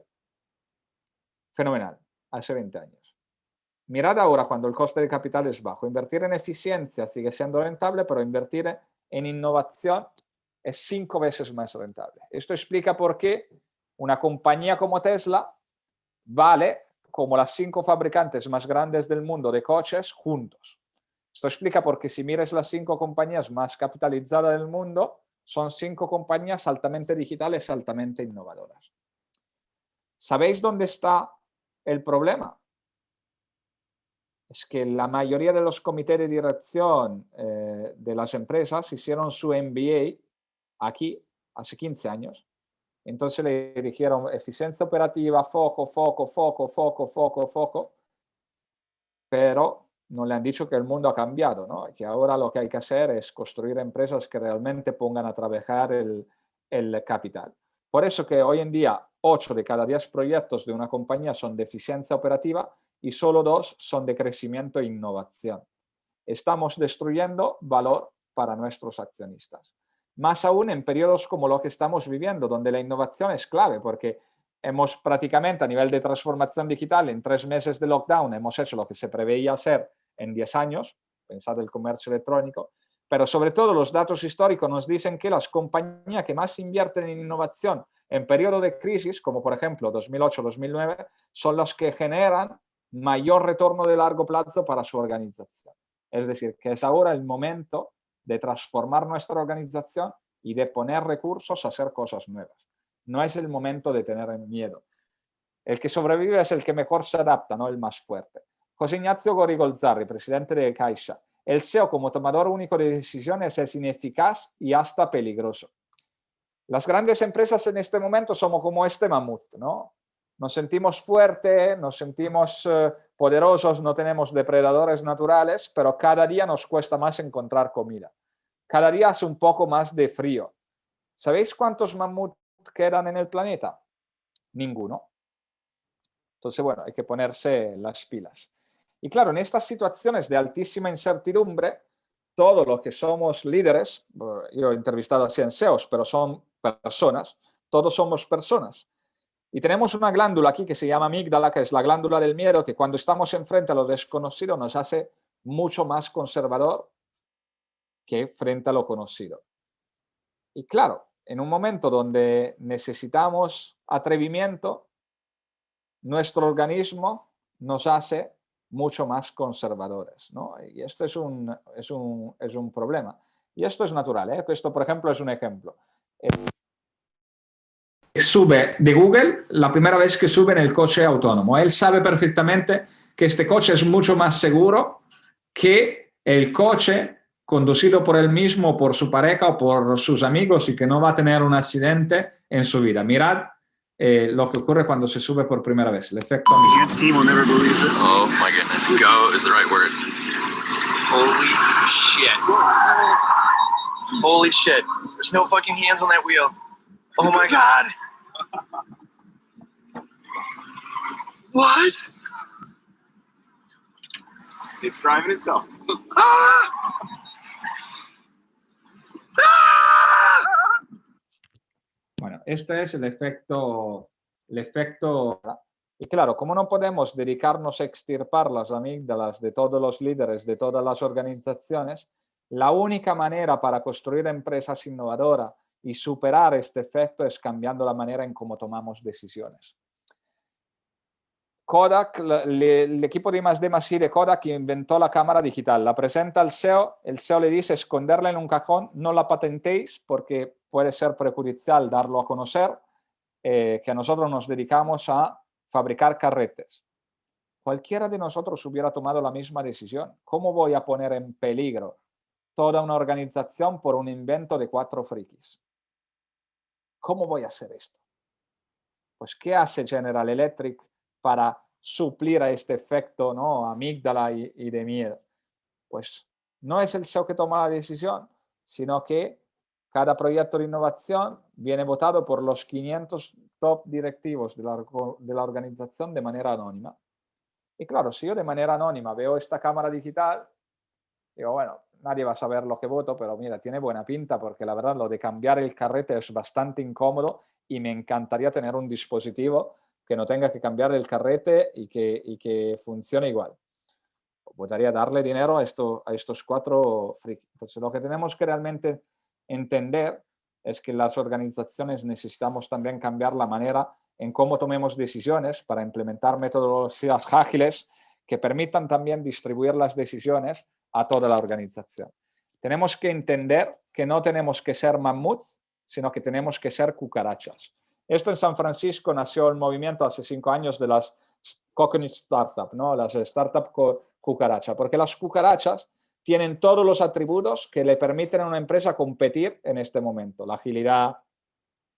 Fenomenal, hace 20 años. Mirad ahora cuando el coste de capital es bajo. Invertir en eficiencia sigue siendo rentable, pero invertir en innovación es 5 veces más rentable. Esto explica por qué una compañía como Tesla vale como las 5 fabricantes más grandes del mundo de coches juntos. Esto explica por qué si miras las 5 compañías más capitalizadas del mundo, son 5 compañías altamente digitales, altamente innovadoras. ¿Sabéis dónde está el problema? Es que la mayoría de los comités de dirección de las empresas hicieron su MBA aquí hace 15 años. Entonces le dijeron eficiencia operativa, foco, foco, foco, foco, foco, foco, pero no le han dicho que el mundo ha cambiado, ¿no? Que ahora lo que hay que hacer es construir empresas que realmente pongan a trabajar el capital. Por eso que hoy en día 8 de cada 10 proyectos de una compañía son de eficiencia operativa y solo 2 son de crecimiento e innovación. Estamos destruyendo valor para nuestros accionistas. Más aún en periodos como lo que estamos viviendo, donde la innovación es clave, porque hemos prácticamente a nivel de transformación digital, en 3 meses de lockdown, hemos hecho lo que se preveía hacer en 10 años, pensad el comercio electrónico, pero sobre todo los datos históricos nos dicen que las compañías que más invierten en innovación en periodo de crisis, como por ejemplo 2008-2009, son las que generan mayor retorno de largo plazo para su organización. Es decir, que es ahora el momento de transformar nuestra organización y de poner recursos a hacer cosas nuevas. No es el momento de tener miedo. El que sobrevive es el que mejor se adapta, no el más fuerte. José Ignacio Gorigolzarri, presidente de Caixa. El CEO como tomador único de decisiones es ineficaz y hasta peligroso. Las grandes empresas en este momento somos como este mamut, ¿no? Nos sentimos fuertes, nos sentimos poderosos, no tenemos depredadores naturales, pero cada día nos cuesta más encontrar comida. Cada día hace un poco más de frío. ¿Sabéis cuántos mamuts quedan en el planeta? Ninguno. Entonces, bueno, hay que ponerse las pilas. Y claro, en estas situaciones de altísima incertidumbre, todos los que somos líderes, yo he entrevistado a 100 CEOs, pero son personas, todos somos personas. Y tenemos una glándula aquí que se llama amígdala, que es la glándula del miedo, que cuando estamos enfrente a lo desconocido nos hace mucho más conservador que frente a lo conocido. Y claro, en un momento donde necesitamos atrevimiento, nuestro organismo nos hace mucho más conservadores, ¿no? Y esto es un problema. Y esto es natural, ¿eh? Esto, por ejemplo, es un ejemplo. Sube de Google la primera vez que sube en el coche autónomo. Él sabe perfectamente que este coche es mucho más seguro que el coche conducido por él mismo, por su pareja o por sus amigos y que no va a tener un accidente en su vida. Mirad lo que ocurre cuando se sube por primera vez. El efecto amigo. Oh my goodness. Go is the right word. Holy shit. Holy shit. There's no fucking hands on that wheel. Oh my god. What? It's driving itself. Bueno, este es el efecto. Y claro, como no podemos dedicarnos a extirpar las amígdalas de todos los líderes, de todas las organizaciones, la única manera para construir empresas innovadoras y superar este efecto es cambiando la manera en cómo tomamos decisiones. Kodak, el equipo de I+D+I de Kodak inventó la cámara digital, la presenta al CEO, el CEO le dice esconderla en un cajón, no la patentéis porque puede ser perjudicial darlo a conocer, que a nosotros nos dedicamos a fabricar carretes. Cualquiera de nosotros hubiera tomado la misma decisión. ¿Cómo voy a poner en peligro toda una organización por un invento de 4 frikis? ¿Cómo voy a hacer esto? Pues, ¿qué hace General Electric para suplir a este efecto, ¿no? Amígdala y de miedo? Pues no es el CEO que toma la decisión, sino que cada proyecto de innovación viene votado por los 500 top directivos de la organización de manera anónima. Y claro, si yo de manera anónima veo esta cámara digital, digo, bueno, nadie va a saber lo que voto, pero mira, tiene buena pinta porque la verdad lo de cambiar el carrete es bastante incómodo y me encantaría tener un dispositivo que no tenga que cambiar el carrete y que funcione igual. Votaría darle dinero a estos 4 frikis. Entonces, lo que tenemos que realmente entender es que las organizaciones necesitamos también cambiar la manera en cómo tomemos decisiones para implementar metodologías ágiles que permitan también distribuir las decisiones a toda la organización. Tenemos que entender que no tenemos que ser mamuts, sino que tenemos que ser cucarachas. Esto en San Francisco nació el movimiento hace 5 años de las Coconut Startup, ¿no? Las startup cucaracha, porque las cucarachas tienen todos los atributos que le permiten a una empresa competir en este momento. La agilidad,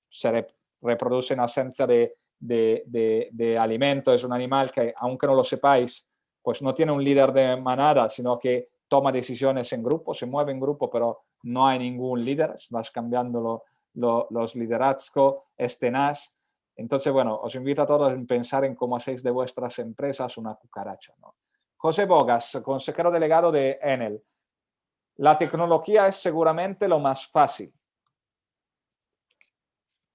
se reproduce en ausencia de alimento, es un animal que, aunque no lo sepáis, pues no tiene un líder de manada, sino que toma decisiones en grupo, se mueve en grupo, pero no hay ningún líder, vas cambiando los liderazgos, es tenaz. Entonces, bueno, os invito a todos a pensar en cómo hacéis de vuestras empresas una cucaracha, ¿no? José Bogas, consejero delegado de Enel. La tecnología es seguramente lo más fácil.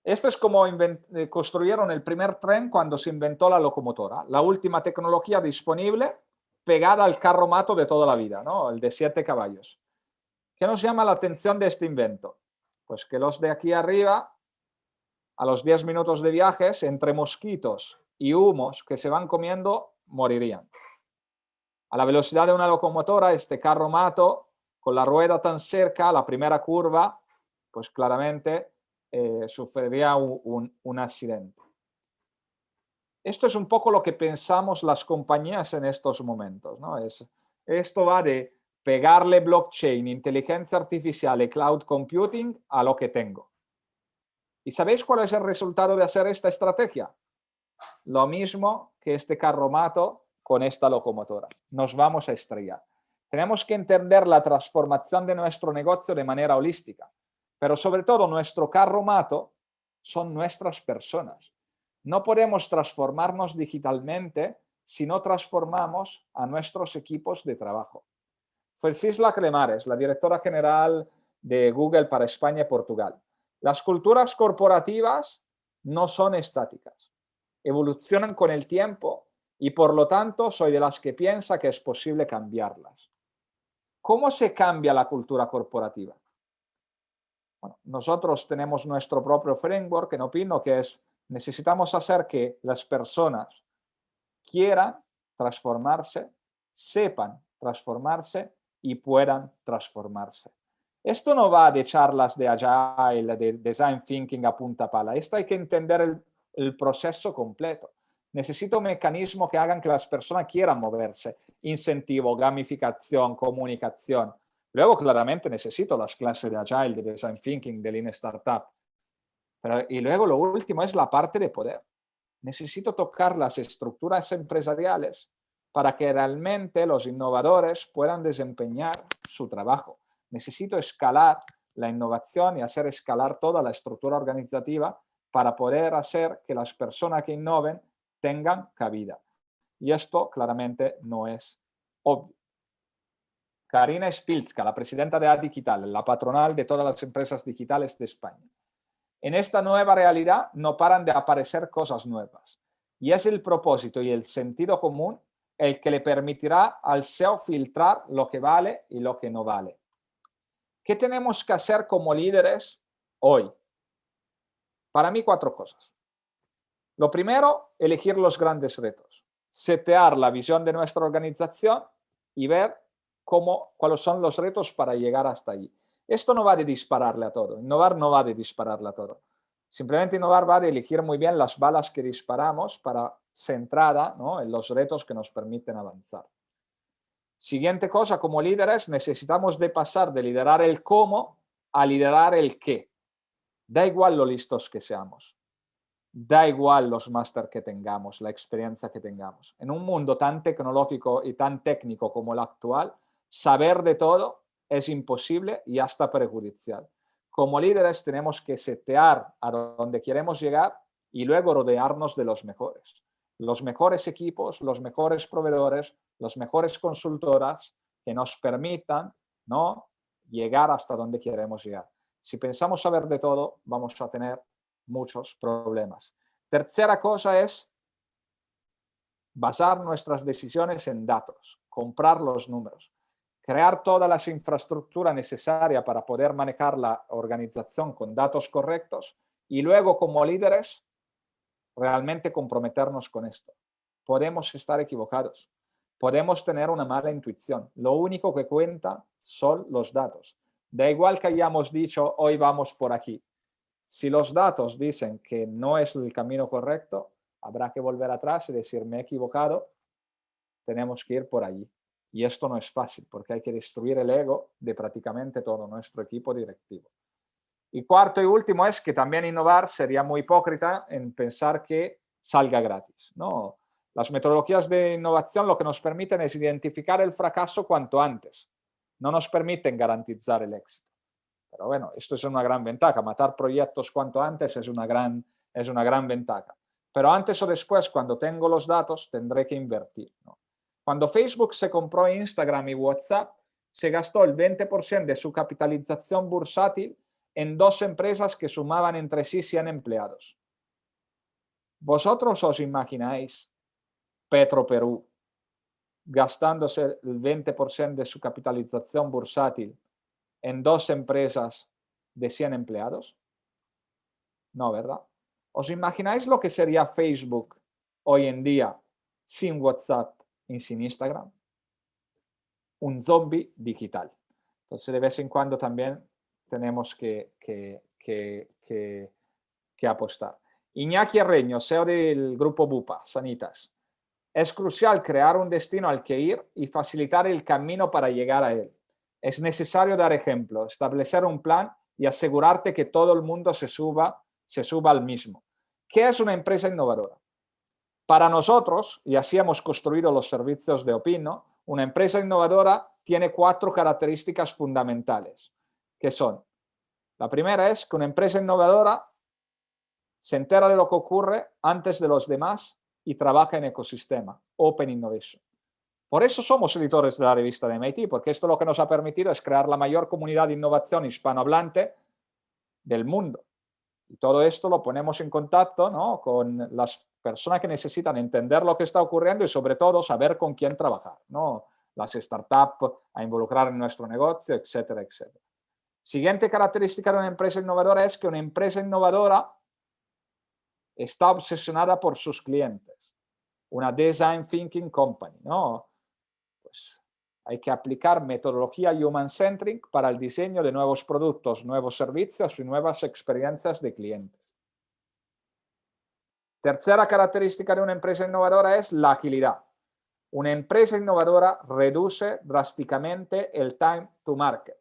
Esto es como construyeron el primer tren cuando se inventó la locomotora, la última tecnología disponible pegada al carromato de toda la vida, ¿no? El de 7 caballos. ¿Qué nos llama la atención de este invento? Pues que los de aquí arriba, a los 10 minutos de viajes, entre mosquitos y humos que se van comiendo, morirían. A la velocidad de una locomotora, este carromato, con la rueda tan cerca, la primera curva, pues claramente sufriría un accidente. Esto es un poco lo que pensamos las compañías en estos momentos, ¿no? Esto va de pegarle blockchain, inteligencia artificial y cloud computing a lo que tengo. ¿Y sabéis cuál es el resultado de hacer esta estrategia? Lo mismo que este carromato con esta locomotora. Nos vamos a estrellar. Tenemos que entender la transformación de nuestro negocio de manera holística, pero sobre todo nuestro carromato son nuestras personas. No podemos transformarnos digitalmente si no transformamos a nuestros equipos de trabajo. Francisla Cremares, la directora general de Google para España y Portugal. Las culturas corporativas no son estáticas, evolucionan con el tiempo y por lo tanto soy de las que piensa que es posible cambiarlas. ¿Cómo se cambia la cultura corporativa? Bueno, nosotros tenemos nuestro propio framework en Opino, que es necesitamos hacer que las personas quieran transformarse, sepan transformarse y puedan transformarse. Esto no va de charlas de Agile, de Design Thinking a punta pala. Esto hay que entender el proceso completo. Necesito mecanismos que hagan que las personas quieran moverse. Incentivo, gamificación, comunicación. Luego, claramente, necesito las clases de Agile, de Design Thinking, de Lean Startup. Y luego, lo último es la parte de poder. Necesito tocar las estructuras empresariales para que realmente los innovadores puedan desempeñar su trabajo. Necesito escalar la innovación y hacer escalar toda la estructura organizativa para poder hacer que las personas que innoven tengan cabida. Y esto claramente no es obvio. Karina Spilska, la presidenta de Adigital, la patronal de todas las empresas digitales de España. En esta nueva realidad no paran de aparecer cosas nuevas. Y es el propósito y el sentido común el que le permitirá al SEO filtrar lo que vale y lo que no vale. ¿Qué tenemos que hacer como líderes hoy? Para mí, 4 cosas. Lo primero, elegir los grandes retos. Setear la visión de nuestra organización y ver cuáles son los retos para llegar hasta allí. Esto no va de dispararle a todo. Innovar no va de dispararle a todo. Simplemente innovar va de elegir muy bien las balas que disparamos para centrada, ¿no?, en los retos que nos permiten avanzar. Siguiente cosa, como líderes necesitamos de pasar de liderar el cómo a liderar el qué. Da igual lo listos que seamos. Da igual los máster que tengamos, la experiencia que tengamos. En un mundo tan tecnológico y tan técnico como el actual, saber de todo es imposible y hasta perjudicial. Como líderes tenemos que setear a donde queremos llegar y luego rodearnos de los mejores equipos, los mejores proveedores, las mejores consultoras que nos permitan, ¿no?, llegar hasta donde queremos llegar. Si pensamos saber de todo, vamos a tener muchos problemas. Tercera cosa es basar nuestras decisiones en datos, comprar los números, crear toda la infraestructura necesaria para poder manejar la organización con datos correctos y luego, como líderes, realmente comprometernos con esto. Podemos estar equivocados, podemos tener una mala intuición. Lo único que cuenta son los datos. Da igual que hayamos dicho, hoy vamos por aquí. Si los datos dicen que no es el camino correcto, habrá que volver atrás y decir, me he equivocado, tenemos que ir por allí. Y esto no es fácil, porque hay que destruir el ego de prácticamente todo nuestro equipo directivo. Y cuarto y último es que también innovar sería muy hipócrita en pensar que salga gratis, ¿no? Las metodologías de innovación lo que nos permiten es identificar el fracaso cuanto antes. No nos permiten garantizar el éxito. Pero bueno, esto es una gran ventaja. Matar proyectos cuanto antes es una gran ventaja. Pero antes o después, cuando tengo los datos, tendré que invertir, ¿no? Cuando Facebook se compró Instagram y WhatsApp, se gastó el 20% de su capitalización bursátil en 2 empresas que sumaban entre sí 100 empleados. ¿Vosotros os imagináis Petroperú gastándose el 20% de su capitalización bursátil en 2 empresas de 100 empleados? No, ¿verdad? ¿Os imagináis lo que sería Facebook hoy en día sin WhatsApp y sin Instagram? Un zombie digital. Entonces, de vez en cuando también tenemos que apostar. Iñaki Arreño, CEO del grupo Bupa, Sanitas. Es crucial crear un destino al que ir y facilitar el camino para llegar a él. Es necesario dar ejemplo, establecer un plan y asegurarte que todo el mundo se suba al mismo. ¿Qué es una empresa innovadora? Para nosotros, y así hemos construido los servicios de Opino, una empresa innovadora tiene 4 características fundamentales, que son: la primera es que una empresa innovadora se entera de lo que ocurre antes de los demás y trabaja en ecosistema, Open Innovation. Por eso somos editores de la revista de MIT, porque esto lo que nos ha permitido es crear la mayor comunidad de innovación hispanohablante del mundo. Y todo esto lo ponemos en contacto, ¿no?, con las personas que necesitan entender lo que está ocurriendo y sobre todo saber con quién trabajar, ¿no? Las startups a involucrar en nuestro negocio, etcétera, etcétera. Siguiente característica de una empresa innovadora es que una empresa innovadora está obsesionada por sus clientes. Una design thinking company, ¿no? Pues hay que aplicar metodología human-centric para el diseño de nuevos productos, nuevos servicios y nuevas experiencias de clientes. Tercera característica de una empresa innovadora es la agilidad. Una empresa innovadora reduce drásticamente el time to market.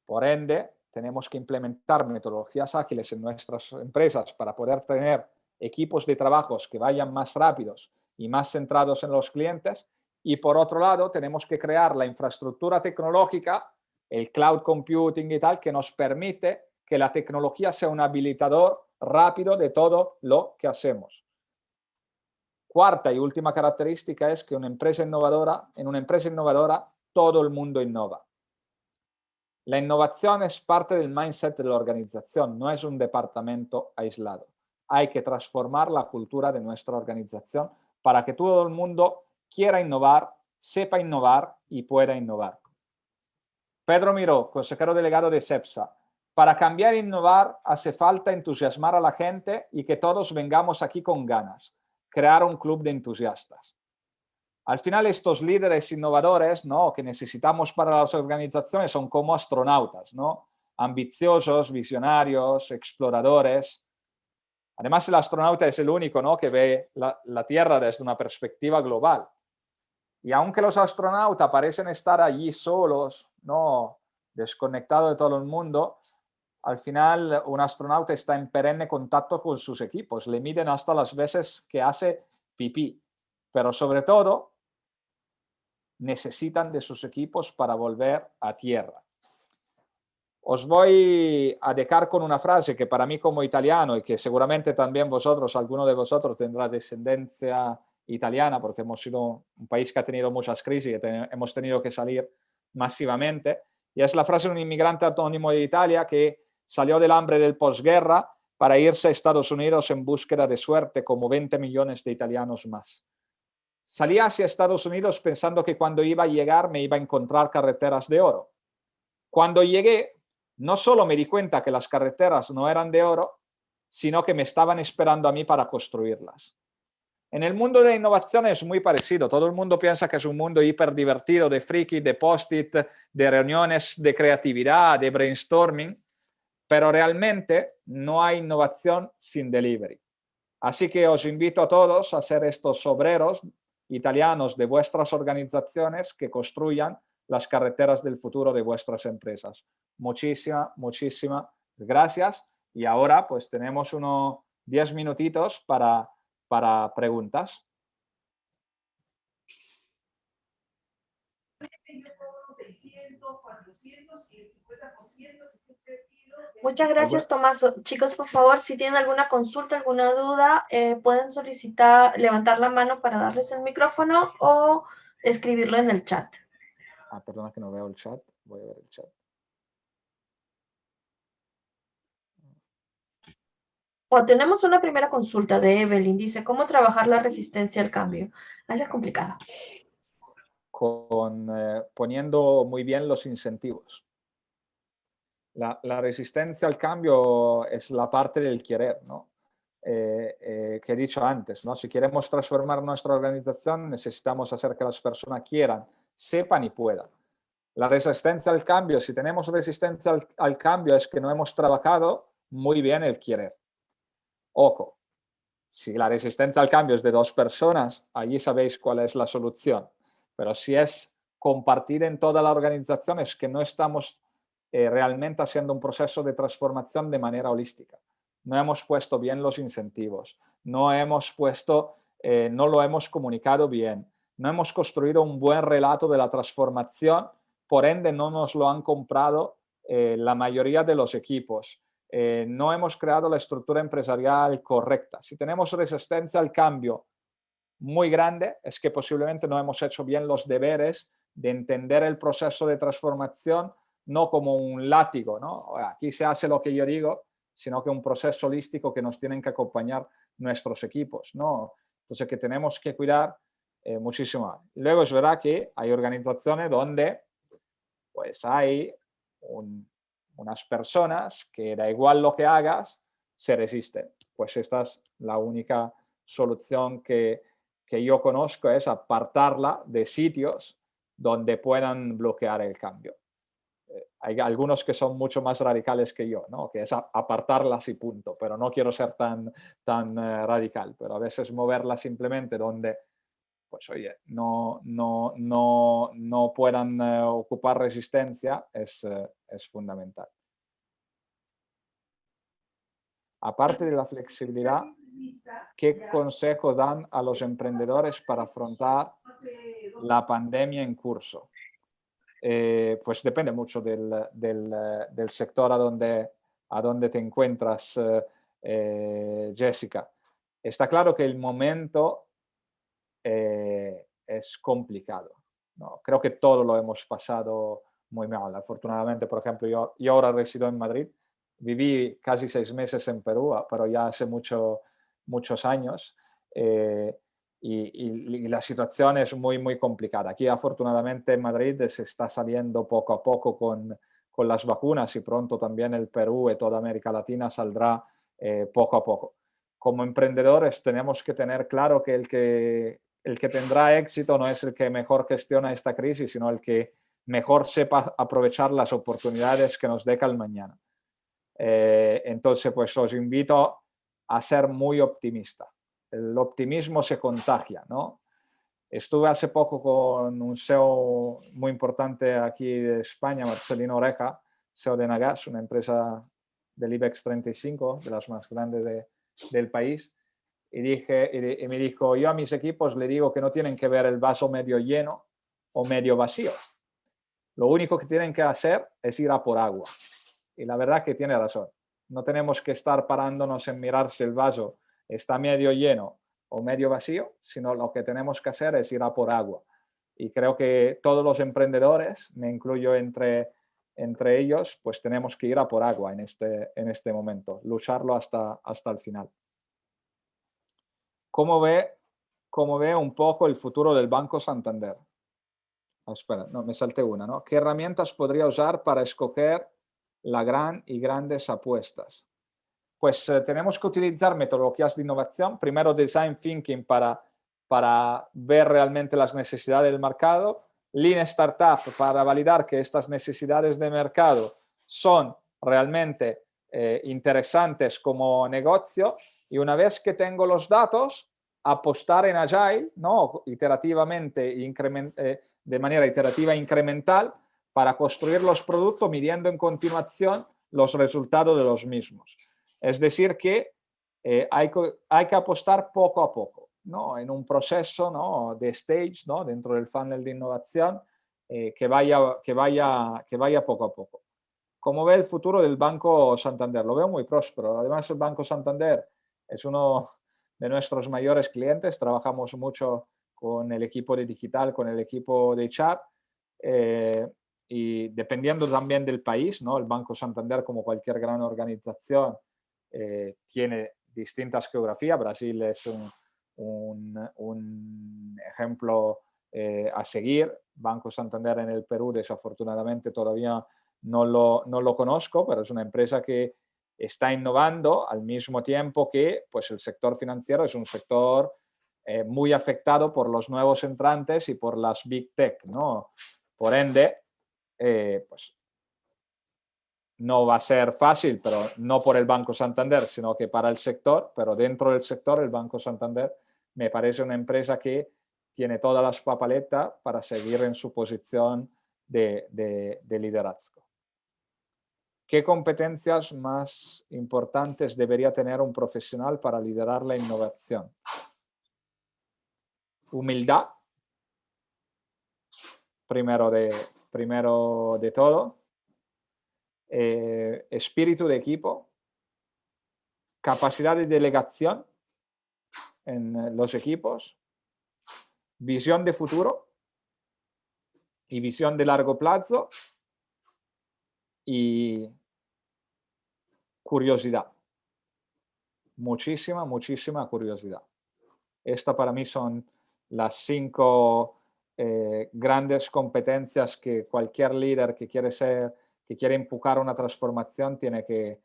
Por ende, tenemos que implementar metodologías ágiles en nuestras empresas para poder tener equipos de trabajos que vayan más rápidos y más centrados en los clientes. Y por otro lado, tenemos que crear la infraestructura tecnológica, el cloud computing y tal, que nos permite que la tecnología sea un habilitador rápido de todo lo que hacemos. Cuarta y última característica es que en una empresa innovadora todo el mundo innova. La innovación es parte del mindset de la organización, no es un departamento aislado. Hay que transformar la cultura de nuestra organización para que todo el mundo quiera innovar, sepa innovar y pueda innovar. Pedro Miró, consejero delegado de CEPSA. Para cambiar e innovar hace falta entusiasmar a la gente y que todos vengamos aquí con ganas. Crear un club de entusiastas. Al final estos líderes innovadores, ¿no?, que necesitamos para las organizaciones son como astronautas, ¿no? Ambiciosos, visionarios, exploradores. Además el astronauta es el único, ¿no?, que ve la Tierra desde una perspectiva global. Y aunque los astronautas parecen estar allí solos, ¿no?, desconectados de todo el mundo, al final un astronauta está en perenne contacto con sus equipos. Le miden hasta las veces que hace pipí. Pero sobre todo, necesitan de sus equipos para volver a tierra. Os voy a dejar con una frase que para mí como italiano y que seguramente también vosotros, alguno de vosotros tendrá descendencia italiana porque hemos sido un país que ha tenido muchas crisis y hemos tenido que salir masivamente. Y es la frase de un inmigrante autónomo de Italia que salió del hambre del posguerra para irse a Estados Unidos en búsqueda de suerte como 20 millones de italianos más. Salí hacia Estados Unidos pensando que cuando iba a llegar me iba a encontrar carreteras de oro. Cuando llegué, no solo me di cuenta que las carreteras no eran de oro, sino que me estaban esperando a mí para construirlas. En el mundo de la innovación es muy parecido. Todo el mundo piensa que es un mundo hiper divertido, de friki, de post-it, de reuniones de creatividad, de brainstorming, pero realmente no hay innovación sin delivery. Así que os invito a todos a ser estos obreros italianos de vuestras organizaciones que construyan las carreteras del futuro de vuestras empresas. Muchísimas gracias. Y ahora pues tenemos unos 10 minutitos para preguntas. Muchas gracias, Tomás. Chicos, por favor, si tienen alguna consulta, alguna duda, pueden solicitar, levantar la mano para darles el micrófono o escribirlo en el chat. Ah, perdona que no veo el chat. Voy a ver el chat. Bueno, tenemos una primera consulta de Evelyn. Dice, ¿cómo trabajar la resistencia al cambio? Esa es complicada. Poniendo muy bien los incentivos. La resistencia al cambio es la parte del querer, ¿no? Que he dicho antes, ¿no? Si queremos transformar nuestra organización, necesitamos hacer que las personas quieran, sepan y puedan. La resistencia al cambio, si tenemos resistencia al cambio, es que no hemos trabajado muy bien el querer. Ojo, si la resistencia al cambio es de 2 personas, allí sabéis cuál es la solución. Pero si es compartir en toda la organización, es que no estamos realmente haciendo un proceso de transformación de manera holística. No hemos puesto bien los incentivos, no lo hemos comunicado bien, no hemos construido un buen relato de la transformación, por ende no nos lo han comprado la mayoría de los equipos. No hemos creado la estructura empresarial correcta. Si tenemos resistencia al cambio muy grande, es que posiblemente no hemos hecho bien los deberes de entender el proceso de transformación no como un látigo, ¿no? Aquí se hace lo que yo digo, sino que un proceso holístico que nos tienen que acompañar nuestros equipos, ¿no? Entonces que tenemos que cuidar muchísimo. Luego es verdad que hay organizaciones donde pues hay unas personas que da igual lo que hagas, se resisten. Pues esta es la única solución que yo conozco, es apartarla de sitios donde puedan bloquear el cambio. Hay algunos que son mucho más radicales que yo, ¿no? Que es apartarlas y punto, pero no quiero ser tan radical, pero a veces moverlas simplemente donde pues oye, no puedan ocupar resistencia es fundamental. Aparte de la flexibilidad, ¿qué consejo dan a los emprendedores para afrontar la pandemia en curso? Pues depende mucho del sector a donde te encuentras, Jessica. Está claro que el momento es complicado, ¿no? Creo que todo lo hemos pasado muy mal. Afortunadamente, por ejemplo, yo ahora resido en Madrid, viví casi 6 meses en Perú, pero ya hace muchos años, y la situación es muy, muy complicada. Aquí, afortunadamente, en Madrid se está saliendo poco a poco con las vacunas y pronto también el Perú y toda América Latina saldrá poco a poco. Como emprendedores tenemos que tener claro que el que tendrá éxito no es el que mejor gestiona esta crisis, sino el que mejor sepa aprovechar las oportunidades que nos deja el mañana. Entonces, pues os invito a ser muy optimista. El optimismo se contagia, ¿no? Estuve hace poco con un CEO muy importante aquí de España, Marcelino Oreja, CEO de Nagas, una empresa del IBEX 35, de las más grandes del país, y me dijo, yo a mis equipos le digo que no tienen que ver el vaso medio lleno o medio vacío. Lo único que tienen que hacer es ir a por agua. Y la verdad que tiene razón. No tenemos que estar parándonos en mirar si el vaso está medio lleno o medio vacío, sino lo que tenemos que hacer es ir a por agua. Y creo que todos los emprendedores, me incluyo entre ellos, pues tenemos que ir a por agua en este momento, lucharlo hasta el final. ¿Cómo ve un poco el futuro del Banco Santander? Oh, espera, no, me salté una, ¿no? ¿Qué herramientas podría usar para escoger las grandes apuestas? Pues tenemos que utilizar metodologías de innovación, primero design thinking para ver realmente las necesidades del mercado, lean startup para validar que estas necesidades de mercado son realmente interesantes como negocio, y una vez que tengo los datos, apostar en Agile, ¿no? Iterativamente, de manera iterativa e incremental, para construir los productos midiendo en continuación los resultados de los mismos. Es decir, que hay que apostar poco a poco, ¿no? En un proceso, ¿no? De stage, ¿no? Dentro del funnel de innovación, que vaya poco a poco. ¿Cómo ve el futuro del Banco Santander? Lo veo muy próspero. Además, el Banco Santander es uno de nuestros mayores clientes. Trabajamos mucho con el equipo de digital, con el equipo de chat. Y dependiendo también del país, ¿no? El Banco Santander, como cualquier gran organización, tiene distintas geografías. Brasil es un ejemplo a seguir. Banco Santander en el Perú, desafortunadamente, todavía no lo conozco, pero es una empresa que está innovando al mismo tiempo que pues, el sector financiero es un sector muy afectado por los nuevos entrantes y por las Big Tech, ¿no? Por ende, pues no va a ser fácil, pero no por el Banco Santander, sino que para el sector, pero dentro del sector, el Banco Santander me parece una empresa que tiene todas las papeletas para seguir en su posición de liderazgo. ¿Qué competencias más importantes debería tener un profesional para liderar la innovación? Humildad, primero de todo. Espíritu de equipo, capacidad de delegación en los equipos, visión de futuro y visión de largo plazo, y curiosidad. Muchísima curiosidad. Esta para mí son las 5 grandes competencias que cualquier líder que quiere empujar una transformación tiene que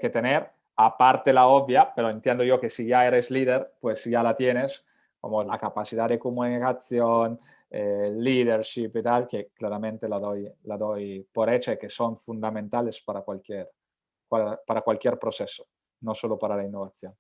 tener, aparte la obvia, pero entiendo yo que si ya eres líder, pues ya la tienes, como la capacidad de comunicación, leadership y tal, que claramente la doy por hecha y que son fundamentales para cualquier proceso, no solo para la innovación.